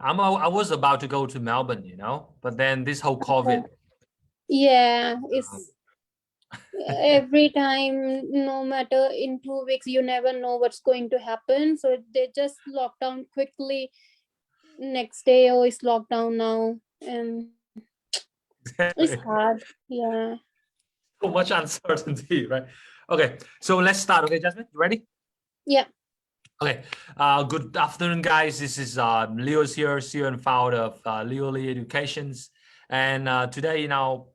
I was about to go to Melbourne, you know, but then this whole COVID. Yeah, it's every time, no matter in 2 weeks, you never know what's going to happen. So they just lock down quickly. Next day, oh, it's lockdown now, and it's hard. Yeah. So much uncertainty, right? Okay, so let's start. Okay, Jasmine, you ready? Yeah. Okay. Good afternoon, guys. This is Leo's here, CEO and founder of Leo Lee Educations. And today in our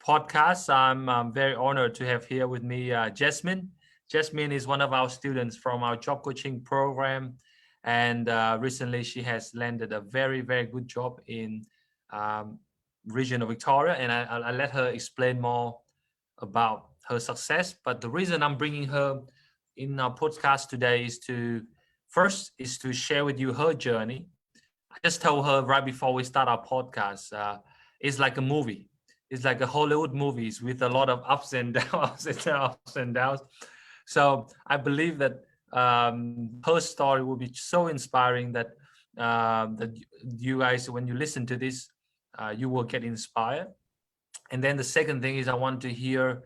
podcast, I'm very honored to have here with me Jasmine. Jasmine is one of our students from our job coaching program. And recently she has landed a very, very good job in region of Victoria. And I'll let her explain more about her success. But the reason I'm bringing her in our podcast today is to share with you her journey. I just told her right before we start our podcast, it's like a movie. It's like a Hollywood movies with a lot of ups and downs ups and downs. So I believe that her story will be so inspiring that that you guys, when you listen to this, you will get inspired. And then the second thing is I want to hear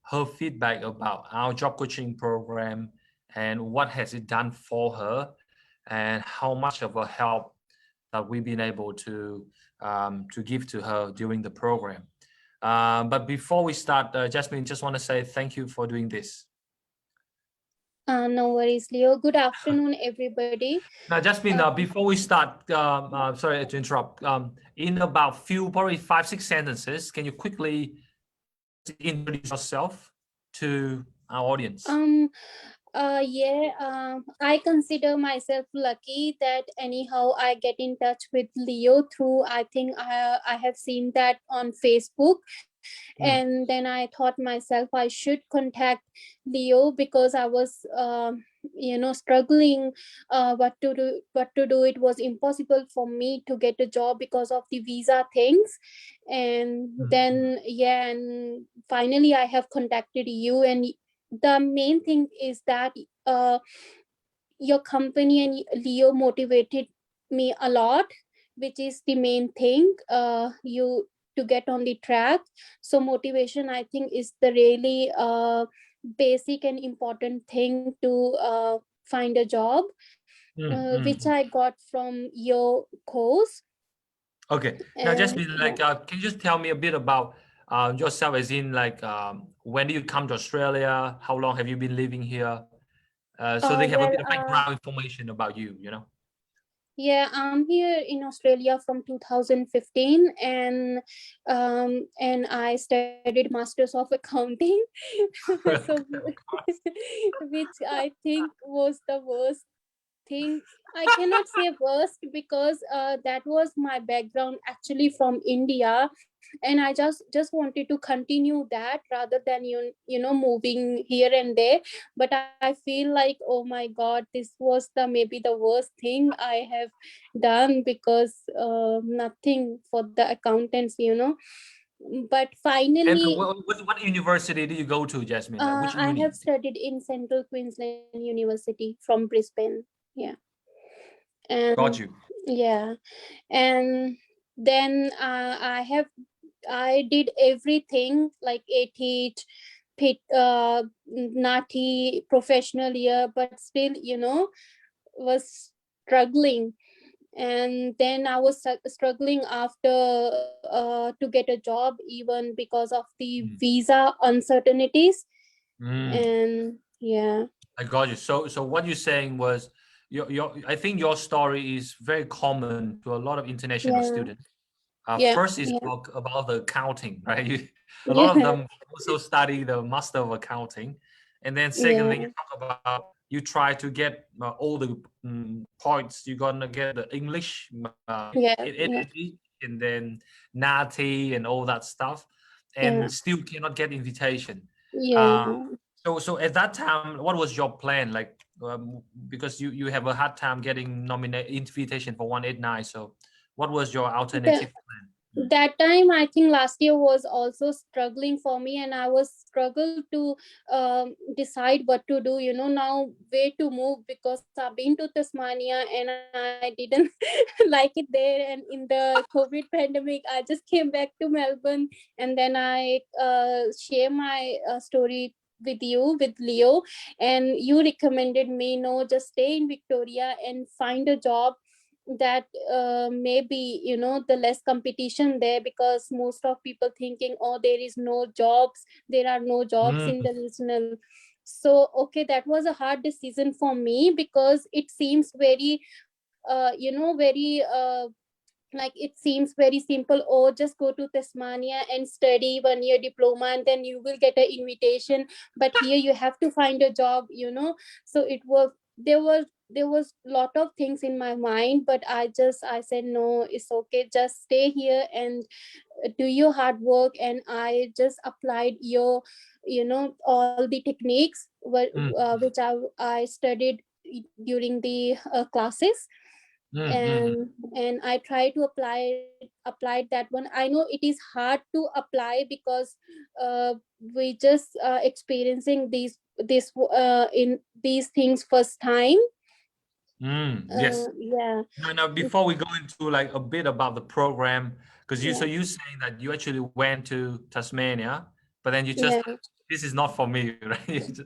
her feedback about our job coaching program and what has it done for her and how much of a help that we've been able to give to her during the program. But before we start, Jasmine, just want to say thank you for doing this. No worries, Leo. Good afternoon, everybody. Now, Jasmine, before we start, sorry to interrupt. In about probably 5-6 sentences, can you quickly introduce yourself to our audience? I consider myself lucky that anyhow I get in touch with Leo through, I think I have seen that on Facebook. And then I thought myself I should contact Leo because I was struggling what to do. It was impossible for me to get a job because of the visa things. And then and finally I have contacted you, and the main thing is that your company and Leo motivated me a lot, which is the main thing. You to get on the track. So motivation, I think, is the really basic and important thing to find a job, which I got from your course. Okay. Now, Jasmine, can you just tell me a bit about yourself, as in when did you come to Australia? How long have you been living here? So they have a bit of background information about you, you know? Yeah, I'm here in Australia from 2015, and I studied Masters of Accounting, so, which I think was the worst thing. I cannot say worst because that was my background actually from India, and I just wanted to continue that rather than moving here and there. But I feel like, oh my God, this was maybe the worst thing I have done, because nothing for the accountants, But finally, and what university did you go to, Jasmine? Which I have studied in Central Queensland University from Brisbane. Yeah. And got you. Yeah, and then I did everything like ATEACH, NATI, professional year, but still, was struggling. And then I was struggling after to get a job, even because of the visa uncertainties. And yeah, I got you. So what you're saying was, I think your story is very common to a lot of international students. First is about the accounting, right? A lot of them also study the Master of Accounting. And then secondly, you talk about you try to get all the points. You're going to get the English, and then NATI and all that stuff, and still cannot get invitation. So at that time, what was your plan? Like, because you have a hard time getting invitation for 189. So what was your alternative plan? that time I think last year was also struggling for me, and I was struggled to decide what to do, now where to move, because I've been to Tasmania and I didn't like it there, and in the COVID pandemic I just came back to Melbourne, and then I share my story with you, with Leo, and you recommended me, no, just stay in Victoria and find a job that maybe the less competition there, because most of people thinking, oh, there are no jobs in Mm, the regional. So okay, that was a hard decision for me, because it seems very very like it seems very simple. Oh, just go to Tasmania and study 1 year diploma and then you will get an invitation, but here you have to find a job. So it was, there was lot of things in my mind, but I said, no, it's okay, just stay here and do your hard work. And I just applied all the techniques mm, which I studied during the classes, mm, mm, and I try to apply that one. I know it is hard to apply, because we just experiencing in these things first time. yes. Yeah, Now, before we go into like a bit about the program, because yeah, you saying that you actually went to Tasmania, but then you just, yeah, this is not for me, right? You just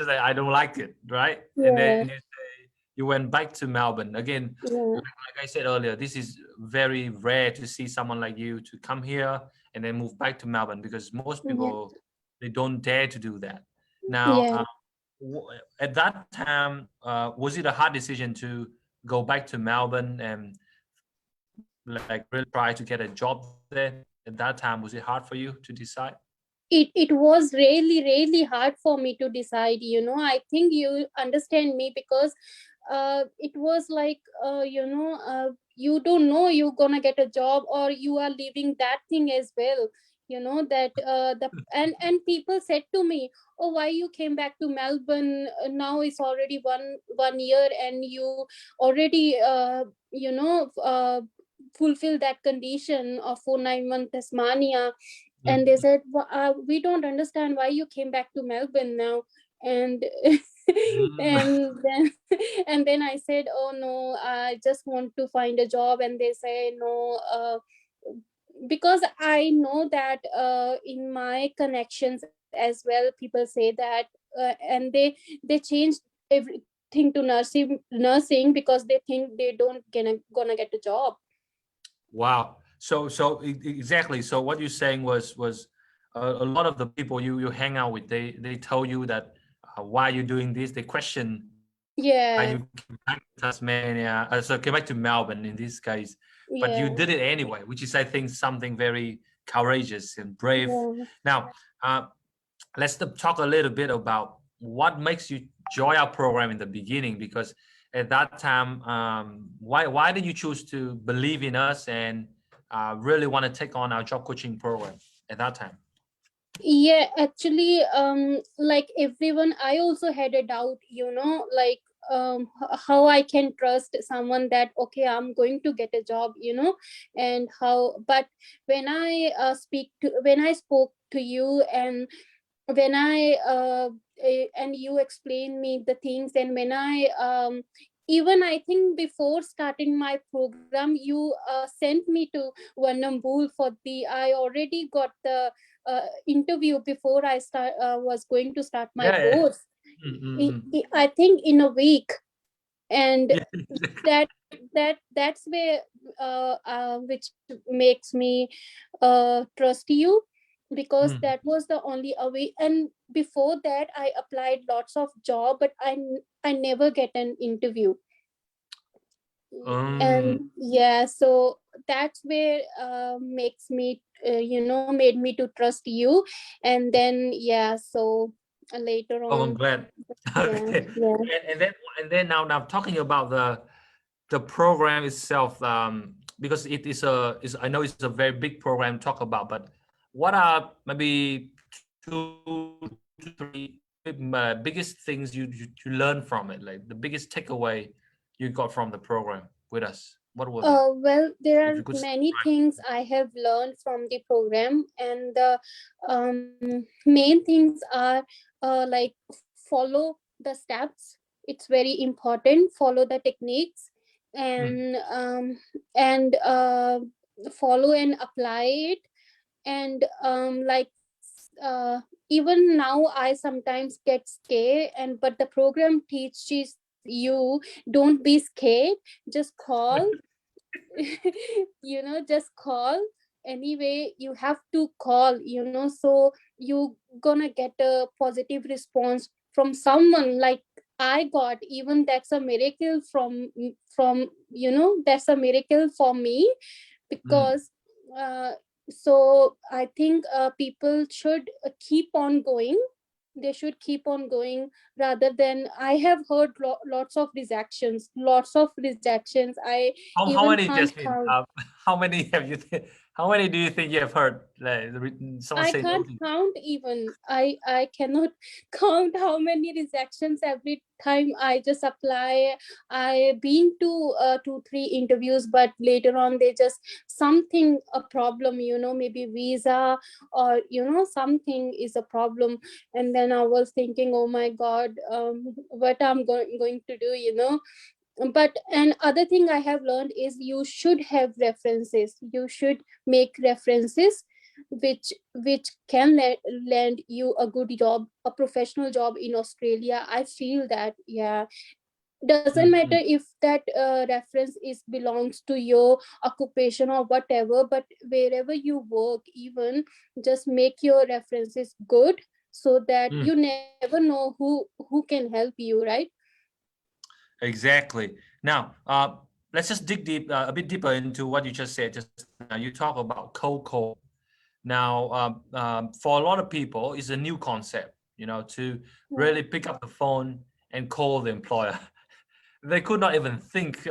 say I don't like it, right? And then yeah, you say you went back to Melbourne again. yeah, Like I said earlier, this is very rare to see someone like you to come here and then move back to Melbourne, because most yeah, people, they don't dare to do that. Now, yeah. at that time, was it a hard decision to go back to Melbourne and like really try to get a job there? At that time, was it hard for you to decide? It was really really hard for me to decide. I think you understand me, because it was like you don't know you're gonna get a job, or you are leaving that thing as well. That the and people said to me, oh, why you came back to Melbourne? Now it's already one year and you already fulfill that condition of 491 Tasmania. And they Mm, said, we don't understand why you came back to Melbourne now. And mm, and then and then I said, oh no, I just want to find a job. And they say, no, because I know that in my connections as well, people say that, and they changed everything to nursing, because they think they don't gonna get a job. wow. Exactly. So what you're saying was a lot of the people you hang out with, they tell you that why you're doing this. They question why Yeah, you came back to Tasmania, so came back to Melbourne in this case, but you yeah, did it anyway, which is I think something very courageous and brave. yeah. Now, let's talk a little bit about what makes you join our program in the beginning, because at that time, why did you choose to believe in us and really want to take on our job coaching program at that time? Yeah, actually, like everyone, I also had a doubt, like how I can trust someone that, okay, I'm going to get a job, and how. But when I spoke to you, and when I and you explained me the things, and when I even I think before starting my program, you sent me to Vanambul for the, I already got the interview before I was going to start my Yeah, yeah. course. Mm, mm, mm. I think in a week. And Yeah. that's where which makes me trust you, because Mm, that was the only way. And before that I applied lots of job, but I never get an interview. um, And yeah, so that's where makes me made me to trust you. And then yeah, so later oh, I'm on, glad. yeah, Okay, yeah, and then now talking about the program itself, because it is I know it's a very big program to talk about, but what are maybe two to three biggest things you learn from it, like the biggest takeaway you got from the program with us? What was it? Well, there If are you could many summarize. things I have learned from the program, and the main things are like follow the steps. It's very important. Follow the techniques, Mm, and follow and apply it. And even now, I sometimes get scared, and but the program teaches you don't be scared. Just call. Just call. Anyway, you have to call, so you gonna get a positive response from someone like I got. Even that's a miracle that's a miracle for me, mm. because so I think people should keep on going. They should keep on going, rather than I have heard lots of rejections. I How even many, can't Jasmine? count. How many have you? How many do you think you have heard? Like, someone I say no can't to you? count. Even I cannot count how many rejections every time I just apply. I been to 2 3 interviews, but later on they just something a problem, maybe visa, or something is a problem. And then I was thinking, oh my god, what I'm going to do, but another thing I have learned is you should have references. You should make references which can land you a good job, a professional job in Australia. I feel that, yeah, doesn't matter Mm, if that reference is belongs to your occupation or whatever, but wherever you work, even just make your references good, so that mm. you never know who can help you, right? Exactly. Now, let's just dig a bit deeper into what you just said just now. You talk about cold calling. Now, for a lot of people, it's a new concept, to Yeah. really pick up the phone and call the employer. They could not even think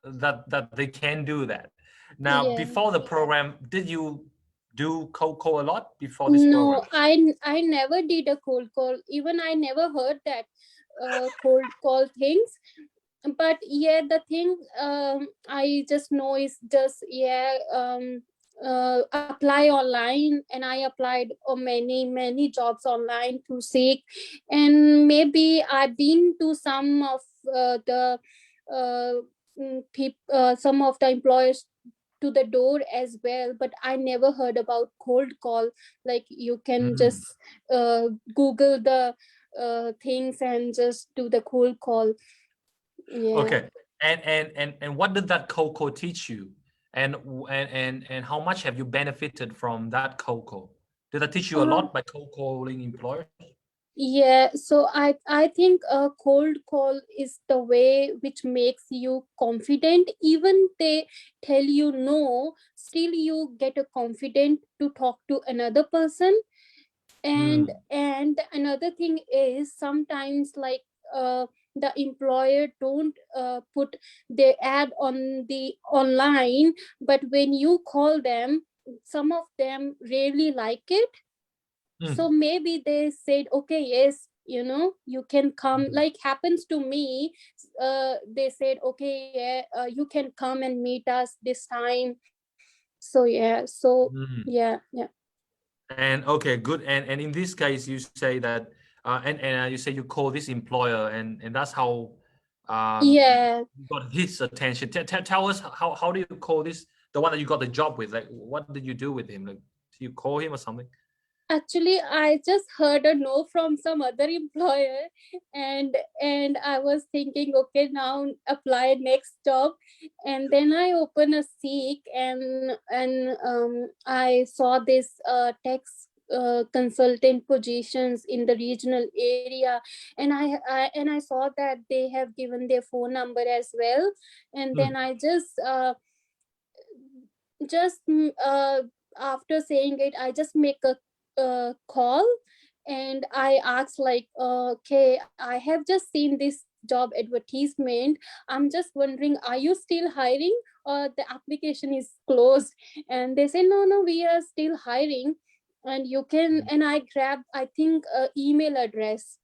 that they can do that. Now, Yeah. before the program, did you do cold call a lot before this program? No, I never did a cold call. Even I never heard that cold call things. But yeah, the thing I just know is just, yeah, apply online, and I applied many jobs online to seek. And maybe I've been to some of the uh, some of the employers to the door as well, but I never heard about cold call. Like, you can Mm. just google the things and just do the cold call. Yeah. Okay. And what did that cold call teach you? And how much have you benefited from that cold call? Did that teach you a uh, lot by cold calling employers? yeah, so I think a cold call is the way which makes you confident. Even they tell you no, still you get a confident to talk to another person. and Mm. and another thing is, sometimes like the employer don't put their ad on the online, but when you call them, some of them really like it. So Mm. maybe they said, okay, yes, you can come, Mm. like happens to me. They said, okay, yeah, you can come and meet us this time. So yeah, so Mm. yeah, yeah. And okay, good. And in this case, you say that, and you say you call this employer, and that's how Yeah. you got his attention. Tell us how do you call this, the one that you got the job with? Like, what did you do with him? Like, do you call him or something? Actually, I just heard a no from some other employer, and I was thinking, okay, now apply next job. And then I open a seek, and I saw this tax consultant positions in the regional area. And I saw that they have given their phone number as well. And then Mm. I just after saying it, I just make a call. And I asked, like, okay, I have just seen this job advertisement. I'm just wondering, are you still hiring, or the application is closed? And they say, no, no, we are still hiring. And you can, and I grabbed, I think, email address.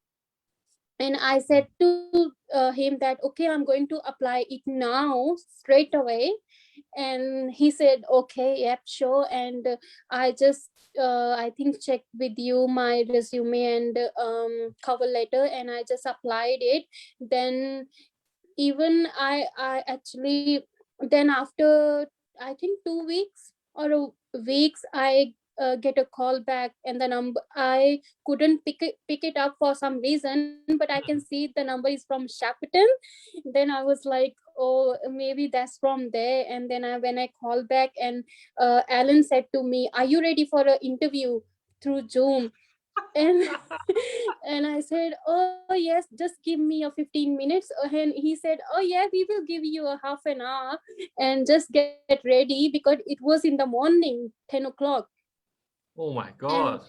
And I said to him that, okay, I'm going to apply it now straight away. And he said, okay, yep, sure. And I just I think checked with you my resume and cover letter, and I just applied it. Then even I actually, then after I think 2 weeks or weeks, I get a call back, and the number, I couldn't pick it up for some reason, but I can see the number is from Shepparton. Then I was like, oh, maybe that's from there. And then when I called back, and Alan said to me, are you ready for an interview through Zoom? And and I said, oh yes, just give me a 15 minutes. And he said, oh yeah, we will give you a half an hour, and just get ready, because it was in the morning, 10 o'clock. Oh my and God.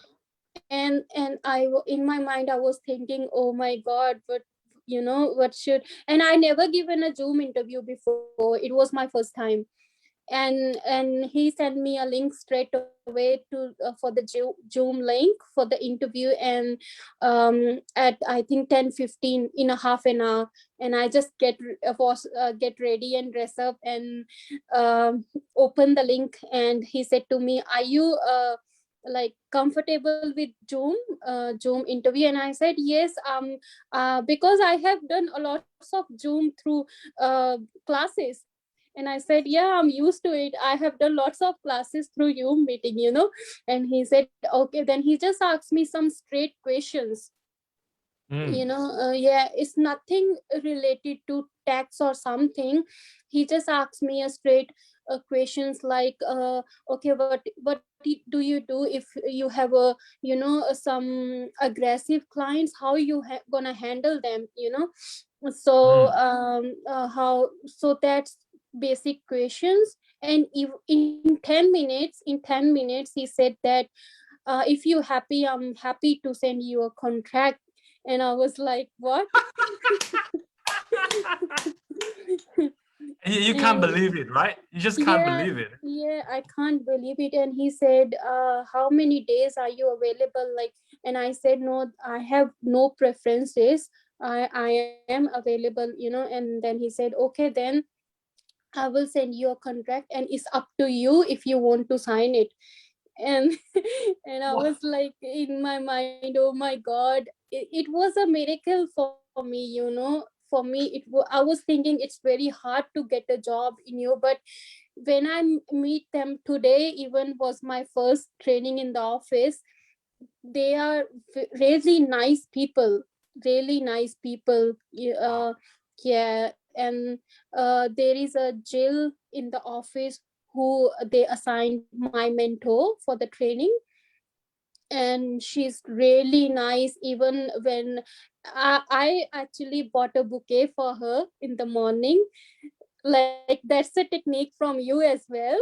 in my mind I was thinking, oh my god, but what should, and I never given a Zoom interview before. It was my first time. And he sent me a link straight away to for the Zoom link for the interview. And at I think 10:15, in a half an hour. And I just get ready and dress up, and open the link. And he said to me, are you like comfortable with Zoom interview? And I said yes, because I have done a lots of Zoom through classes. And I said, yeah, I'm used to it. I have done lots of classes through Zoom meeting. And he said, okay. Then he just asked me some straight questions. Yeah, it's nothing related to tax or something. He just asked me a straight questions like, okay, what do you do if you have some aggressive clients? How you gonna handle them? So how, so that's basic questions. And if in 10 minutes, he said that, if you happy, I'm happy to send you a contract. And I was like, what? You can't And believe it, right? You just can't yeah, believe it. yeah, I can't believe it. And he said, how many days are you available? Like, and I said, no, I have no preferences. I am available. And then he said, okay, then I will send you a contract, and it's up to you if you want to sign it. And and I What? was like, in my mind, oh my god, it was a miracle for me. For me, I was thinking it's very hard to get a job in you. But when I meet them today, even was my first training in the office, they are really nice people, really nice people. Wow. Yeah. And there is a Jill in the office who they assigned my mentor for the training. And she's really nice. Even when I actually bought a bouquet for her in the morning, like that's a technique from you as well.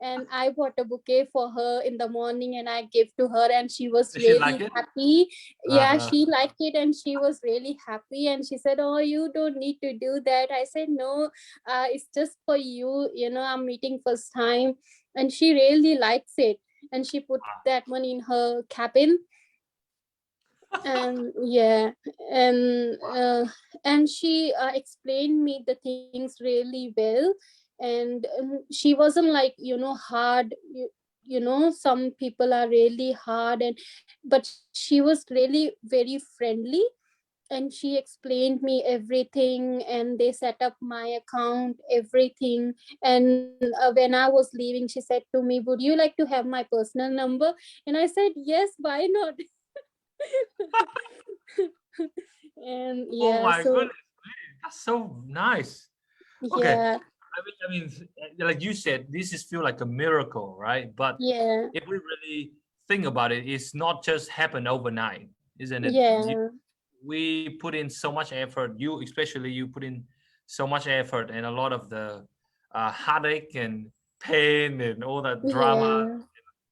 And I bought a bouquet for her in the morning, and I gave to her, and she was Did she really like it? happy. Yeah, Uh-huh. she liked it, and she was really happy. And she said, oh, you don't need to do that. I said, no, it's just for you. I'm meeting first time. And she really likes it. And she put that one in her cabin. And yeah. and uh, and she explained me the things really well. And she wasn't like hard. Some people are really hard. But she was really very friendly. And she explained me everything, and they set up my account, everything. And when I was leaving, she said to me, would you like to have my personal number? And I said, yes, why not? And Oh yeah, my so goodness, that's so nice. Okay, yeah, like you said, this is feel like a miracle, right? But yeah, if we really think about it, it's not just happen overnight, isn't it? yeah, We put in so much effort. You, especially, you put in so much effort and a lot of the heartache and pain and all that drama. yeah,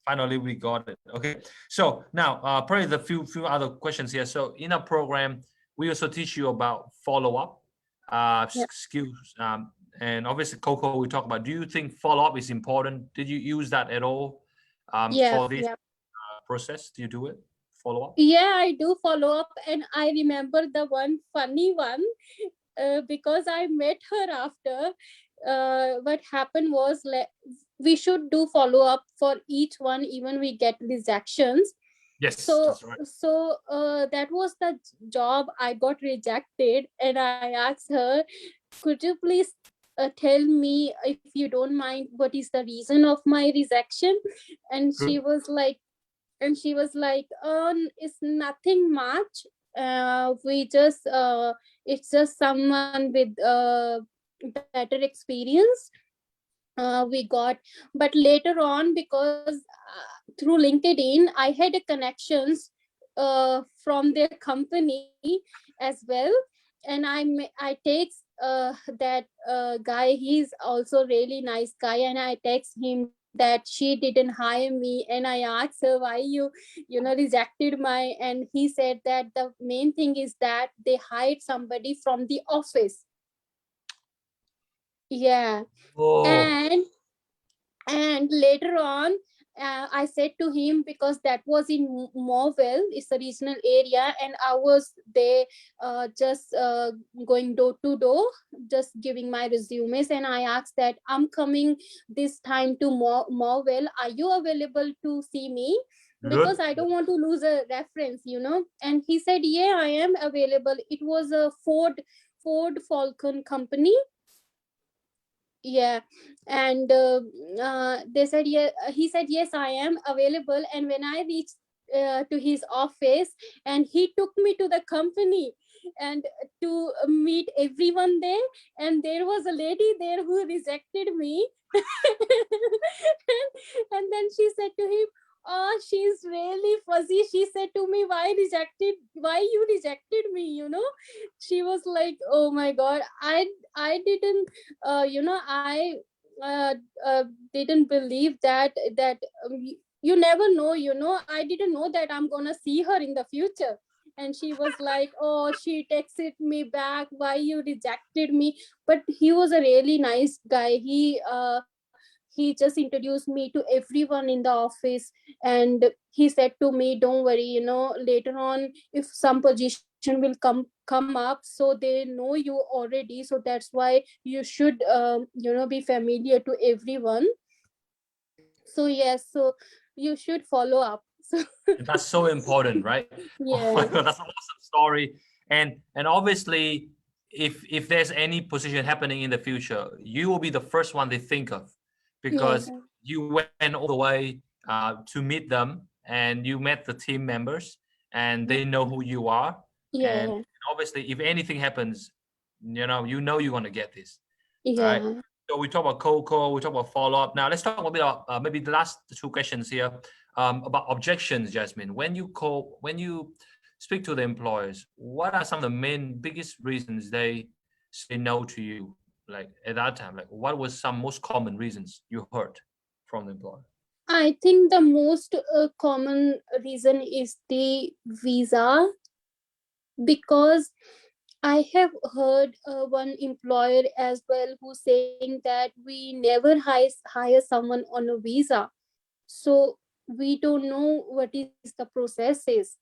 Finally, we got it. Okay, so now probably the few other questions here. So in our program, we also teach you about follow up yeah, skills, and obviously, Coco, we talk about. Do you think follow up is important? Did you use that at all yeah, for this yeah. process? Do you do it? follow up? Yeah, I do follow up, and I remember the one funny one, because I met her after. What happened was, we should do follow up for each one, even we get rejections. Yes, So that's right. that was the job I got rejected, and I asked her, could you please tell me, if you don't mind, what is the reason of my rejection? And she Good. was like, it's nothing much. We just It's just someone with better experience we got. But later on, because through LinkedIn I had a connections from their company as well, and I text that guy. He's also really nice guy, and I text him that she didn't hire me, and I asked her, why you rejected my. And he said that the main thing is that they hired somebody from the office. Yeah. Oh, And later on, I said to him, because that was in Morville, it's a regional area, and I was there just going door to door, just giving my resumes. And I asked that, I'm coming this time to Morville, are you available to see me? Because good. I don't want to lose a reference. And he said, yeah, I am available. It was a Ford Falcon company. Yeah. And they said, yeah, he said, yes, I am available. And when I reached to his office, and he took me to the company and to meet everyone there, and there was a lady there who rejected me. And then she said to him, oh, she's really fuzzy. She said to me, why you rejected me? She was like, oh my god, I didn't I uh, uh, didn't believe that you never know. I didn't know that I'm gonna see her in the future. And she was like, oh, she texted me back, why you rejected me? But he was a really nice guy. He just introduced me to everyone in the office, and he said to me, don't worry, later on, if some position will come up, so they know you already, so that's why you should be familiar to everyone. So yes, so you should follow up. So That's so important, right? Oh my yeah. God, that's an awesome story. And obviously, if there's any position happening in the future, you will be the first one they think of, because Yeah. you went all the way to meet them, and you met the team members, and they know who you are. And Yeah. obviously, if anything happens, you're gonna get this. All right. Yeah. So we talk about cold call, we talk about follow up. Now let's talk a bit about maybe the last two questions here about objections, Jasmine. When you speak to the employers, what are some of the main biggest reasons they say no to you? Like at that time, like what was some most common reasons you heard from the employer? I think the most common reason is the visa, because I have heard one employer as well who's saying that we never hire someone on a visa, so we don't know what is the process is.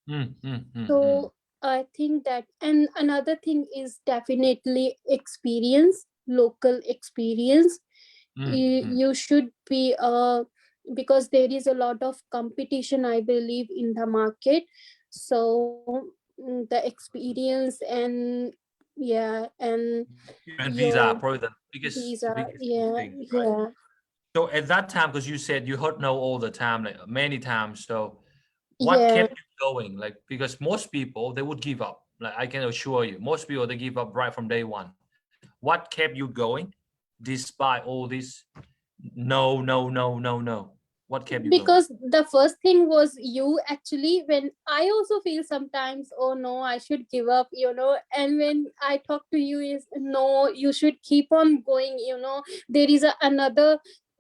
Mm, mm, mm, mm. So I think that, and another thing is definitely experience, local experience. Mm, you, mm. you should be because there is a lot of competition, I believe, in the market. So the experience, and yeah, and And visa are your probably the biggest visa. biggest two Yeah. things, right? Yeah. So at that time, because you said you heard no all the time, like many times. So what Yeah. kept you going? Like because most people they would give up. Like I can assure you, most people they give up right from day one. What kept you going despite all this? No, no, no, no, no. What kept you going? Because the first thing was you, actually. When I also feel sometimes, oh no, I should give up, and when I talk to you, is no, you should keep on going. There is another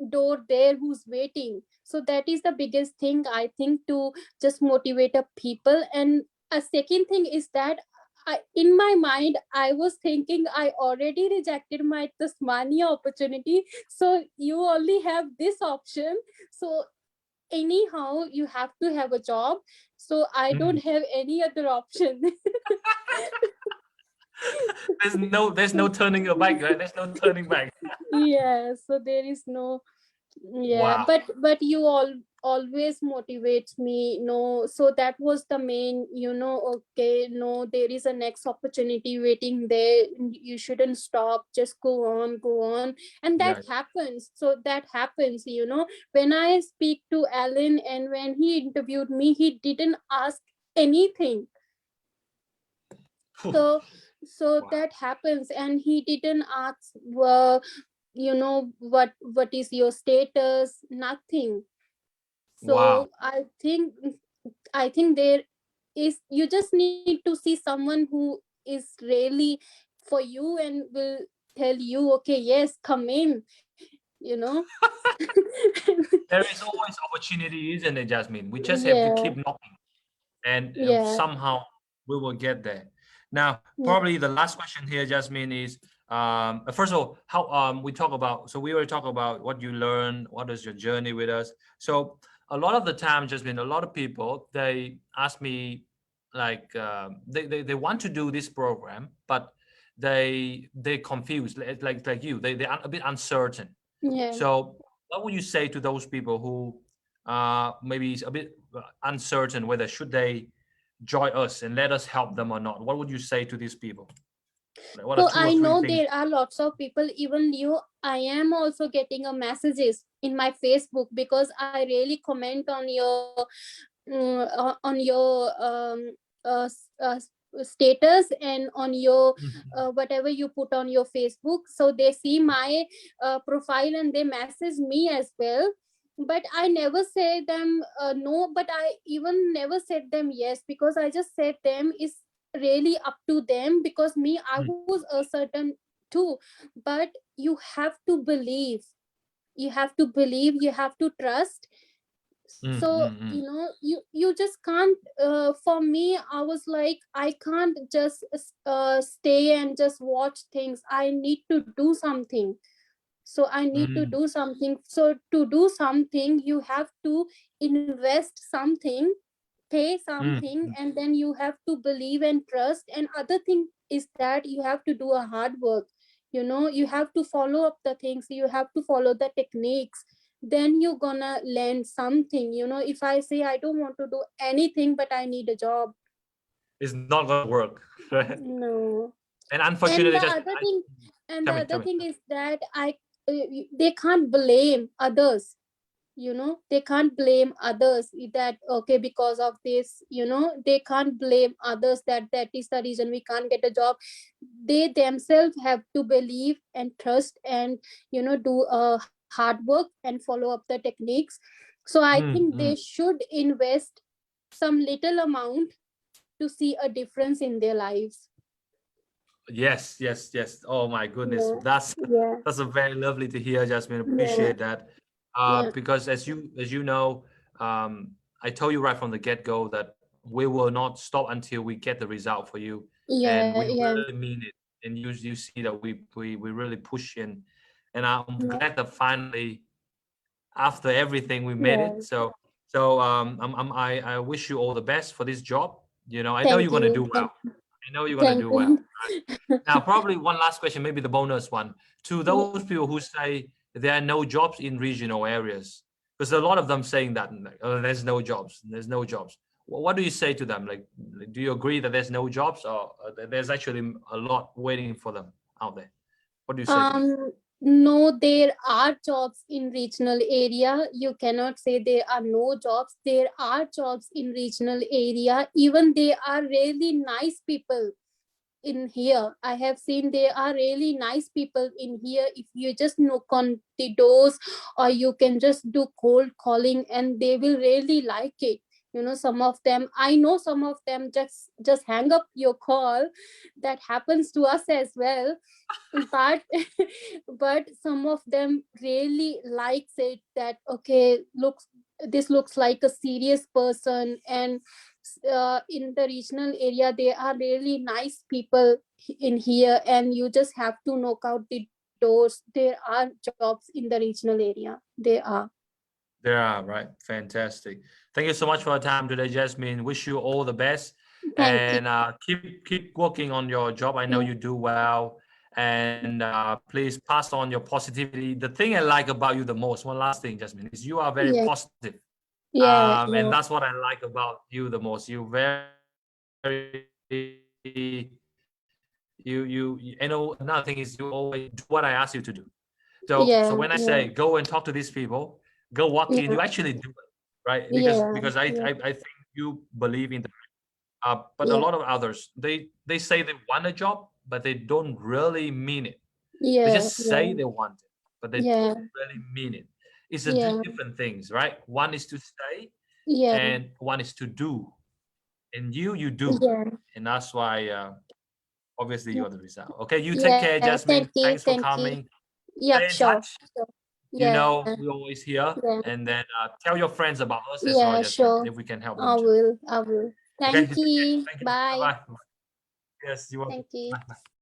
door there who's waiting. So that is the biggest thing, I think, to just motivate a people. And a second thing is that in my mind, I was thinking I already rejected my Tasmania opportunity, so you only have this option. So anyhow, you have to have a job. So I don't Mm. have any other option. There's no turning your back, right? There's no turning back. Yeah, so there is no, yeah, Wow. but you all always motivates me, no, so that was the main, okay, no, there is a next opportunity waiting there, you shouldn't stop, just go on. And that Yeah. happens, so that happens, when I speak to Alan and when he interviewed me, he didn't ask anything. Phew. So Wow. that happens, and he didn't ask, well, what is your status, nothing. Wow. So I think there is, you just need to see someone who is really for you and will tell you, okay, yes, come in, you know. There is always opportunity, isn't it, Jasmine? We just have to Yeah, keep knocking, and yeah, somehow we will get there. Now, yeah. probably the last question here, Jasmine, is first of all, how we talk about. So we already talk about what you learn, what is your journey with us. So a lot of the time, Jasmine, a lot of people they ask me like they want to do this program, but they confused like you. They're a bit uncertain. Yeah. So what would you say to those people who maybe is a bit uncertain whether should they join us and let us help them or not? What would you say to these people? Like, what are So two or I three know things? there are lots of people, even you, I am also getting a messages in my Facebook, because I really comment on your status, and on your Mhm. whatever you put on your Facebook, so they see my profile and they message me as well. But I never say them no, but I even never said them yes, because I just said them is really up to them, because me, I Mm, was a certain too. But you have to believe, you have to trust. mm, So mm, mm, you just can't, for me, I was like, I can't just stay and just watch things, I need to do something. So I need to mm, do something, so to do something you have to invest something, pay mm, something, mm. and then you have to believe and trust. And other thing is that you have to do a hard work, you have to follow up the things, you have to follow the techniques, then you're gonna learn something. If I say I don't want to do anything but I need a job, It's not gonna work, right? no. And and unfortunately, the just other thing and the tell me, other tell me. thing is that they can't blame others, they can't blame others, that okay, because of this, they can't blame others, that is the reason we can't get a job. They themselves have to believe and trust, and do a hard work and follow up the techniques. So I Mm, think they mm. should invest some little amount to see a difference in their lives. Yes, yes, yes. Oh my goodness, Yeah, that's yeah, that's a very lovely to hear, Jasmine. yeah, Appreciate that. yeah, Because as you know, I told you right from the get-go that we will not stop until we get the result for you, and yeah, we yeah, really mean it. And you see that we really push in, and I'm yeah, glad that finally after everything we made yeah. it. I wish you all the best for this job. I know Thank you're gonna do you. well. I know you're gonna Thank do well. you. Now, probably one last question, maybe the bonus one. To Yeah. those people who say there are no jobs in regional areas, because a lot of them saying that, like, oh, there's no jobs, there's no jobs. What do you say to them? Like, do you agree that there's no jobs, or there's actually a lot waiting for them out there? What do you say to them? No, there are jobs in regional area. You cannot say there are no jobs. There are jobs in regional area. Even they are really nice people in here. I have seen there are really nice people in here. If you just knock on the doors, or you can just do cold calling, and they will really like it. Some of them, I know some of them just hang up your call. That happens to us as well. But but some of them really likes it, that okay, looks like a serious person. And in the regional area there are really nice people in here, and you just have to knock out the doors. There are jobs in the regional area, there are. Yeah, right. Fantastic. Thank you so much for your time today, Jasmine. Wish you all the best, Thank you. and keep working on your job. I know Yeah. you do well, and please pass on your positivity. The thing I like about you the most, one last thing, Jasmine, is you are very Yeah. positive. Yeah. And Yeah. that's what I like about you the most. You very you know, another thing is you always do what I ask you to do. So Yeah. when I Yeah. say go and talk to these people, go walk in, Yeah. you actually do it, right? Yeah. Because Yeah. I think you believe in the but a Yeah. lot of others, they say they want a job, but they don't really mean it. They Yeah. just say Yeah. they want it, but they Yeah. don't really mean it. It's a Yeah. different things, right? One is to say Yeah. and one is to do. And you do. Yeah. And that's why obviously Yeah. you're the result. Okay, you take Yeah. care, Thank Jasmine. you. Thanks for Thank you. coming. Yep. Stay in Sure. touch. Sure. You Yeah. know, we're always here. Yeah. And then tell your friends about us as well, Yeah. Jasmine, Sure. if we can help I them too. will. I will. Okay, you Thank take care. you. Thank you. Bye. Bye bye. Yes, you're welcome. Thank you. Bye bye.